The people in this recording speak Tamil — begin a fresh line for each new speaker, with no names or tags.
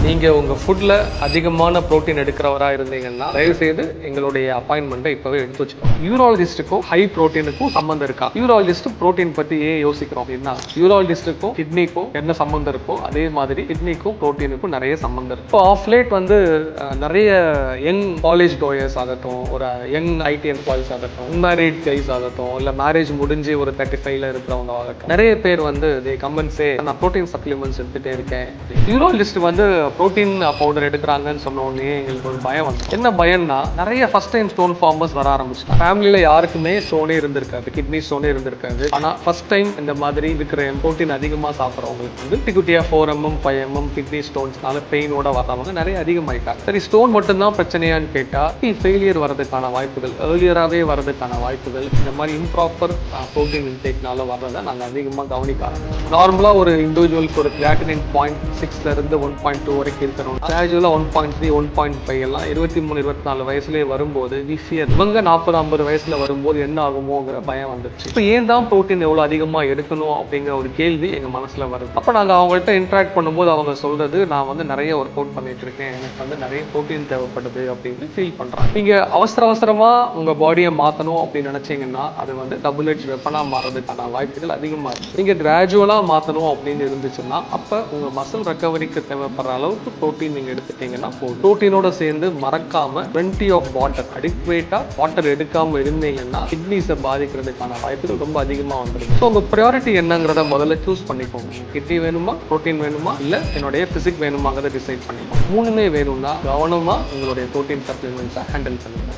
நீங்கள் உங்கள் ஃபுட்டில் அதிகமான ப்ரோட்டீன் எடுக்கிறவராக இருந்தீங்கன்னா தயவுசெய்து எங்களுடைய அப்பாயின்மெண்ட்டை இப்போவே எடுத்து வச்சுக்கோங்க. யூராலஜிஸ்ட்டுக்கும் ஹை ப்ரோட்டீனுக்கும் சம்மந்தம் இருக்கா? யூராலஜிஸ்ட் ப்ரோட்டீன் பற்றி ஏன் யோசிக்கிறோம் அப்படின்னா, யூராலஜிஸ்ட்டுக்கும் கிட்னிக்கும் என்ன சம்மந்தம் இருக்கோ அதே மாதிரி கிட்னிக்கும் ப்ரோட்டீனுக்கும் நிறைய சம்மந்தம் இருக்கும். இப்போ ஆஃப் லேட் வந்து நிறைய யங் காலேஜ் கோயர்ஸ் ஆகட்டும், ஒரு யங் ஐடி எம்ப்ளாயிஸ் ஆகட்டும், அன்மேரிட் கைஸ் ஆகட்டும், இல்லை மேரேஜ் முடிஞ்சு ஒரு 35ல இருக்கிறவங்க ஆகட்டும், நிறைய பேர் வந்து கம்பன்ஸே நான் ப்ரோட்டீன் சப்ளிமெண்ட்ஸ் எடுத்துகிட்டே இருக்கேன். யூராலஜிஸ்ட் வந்து ப்ரோட்டீன் பவுடர் எடுக்கிறாங்கன்னு சொன்ன உடனே எங்களுக்கு ஒரு பயம் வந்து, என்ன பயம்னா நிறைய ஃபர்ஸ்ட் டைம் ஸ்டோன் ஃபார்மர்ஸ் வர ஆரம்பிச்சிட்டாங்க. ஃபேமிலியில் யாருக்குமே ஸ்டோனே இருந்திருக்காது, கிட்னி ஸ்டோனே இருந்திருக்காது. ஆனால் ஃபர்ஸ்ட் டைம் இந்த மாதிரி இருக்கிற ப்ரோட்டீன் அதிகமாக சாப்பிட்றவங்களுக்கு வந்து குட்டியாக 4mm 5mm கிட்னி ஸ்டோன்ஸ்னால பெயினோட வர்றவங்க நிறைய அதிகமாயிட்டாங்க. சரி, ஸ்டோன் மட்டும்தான் பிரச்சனையான்னு கேட்டால் ஃபெயிலியர் வரதுக்கான வாய்ப்புகள், ஏர்லியராகவே வரதுக்கான வாய்ப்புகள் இந்த மாதிரி இம்ப்ராப்பர் ப்ரோட்டீன் இன்டேக்னால வர்றதை நாங்கள் அதிகமாக கவனிக்க ஆரம்பிச்சோம். நார்மலாக ஒரு இண்டிவிஜுவலுக்கு ஒரு கிராட்டினின் 0.6 1.2 வரைக்கும் இருக்கிறோம். கிராஜுவலாக 1.3 1.5 எல்லாம் 23-24 வயசுலேயே வரும்போது இவங்க 40-50 வயசுல வரும்போது என்ன ஆகுமோங்கிற பயம் வந்துருச்சு. இப்போ ஏன் தான் ப்ரோட்டீன் எவ்வளோ அதிகமாக எடுக்கணும் அப்படிங்கிற ஒரு கேள்வி எங்கள் மனசில் வருது. அப்போ நாங்கள் அவங்கள்ட்ட இன்ட்ராக்ட் பண்ணும்போது அவங்க சொல்றது, நான் வந்து நிறைய ஒர்க் அவுட் பண்ணிட்டு இருக்கேன், எனக்கு வந்து நிறைய ப்ரோட்டீன் தேவைப்படுது அப்படின்னு ஃபீல் பண்ணுறாங்க. நீங்கள் அவசரமாக உங்கள் பாடியை மாற்றணும் அப்படின்னு நினச்சிங்கன்னா அது வந்து டபுள் எட்ஜ் வெப்பனாக மாறதுக்கான வாய்ப்புகள் அதிகமாக இருக்குது. நீங்கள் கிராஜுவலாக மாற்றணும் அப்படின்னு இருந்துச்சுன்னா அப்போ உங்கள் மசில் ரெக்கவரிக்கு தேவைப்படுற அளவுக்கு ப்ரோட்டீன் நீங்கள் எடுத்துட்டீங்கன்னா போதும். ப்ரோட்டீனோட சேர்ந்து மறக்காம plenty of water, அடிக்குவேட்டா வாட்டர் எடுக்காம இருந்தீங்கன்னா கிட்னிஸை பாதிக்கிறதுக்கான வாய்ப்புகள் ரொம்ப அதிகமாக வந்துடும். ஸோ உங்கள் ப்ரையாரிட்டி என்னங்கிறத முதல்ல சூஸ் பண்ணிக்கோங்க. கிட்னி வேணுமா, ப்ரோட்டீன் வேணுமா, இல்லை என்னுடைய பிசிக் வேணுமாங்கிறத டிசைட் பண்ணிக்கோங்க. மூணுமே வேணும்னா கவனமாக உங்களுடைய ப்ரோட்டீன் சப்ளிமெண்ட்ஸை ஹேண்டில் பண்ணுங்க.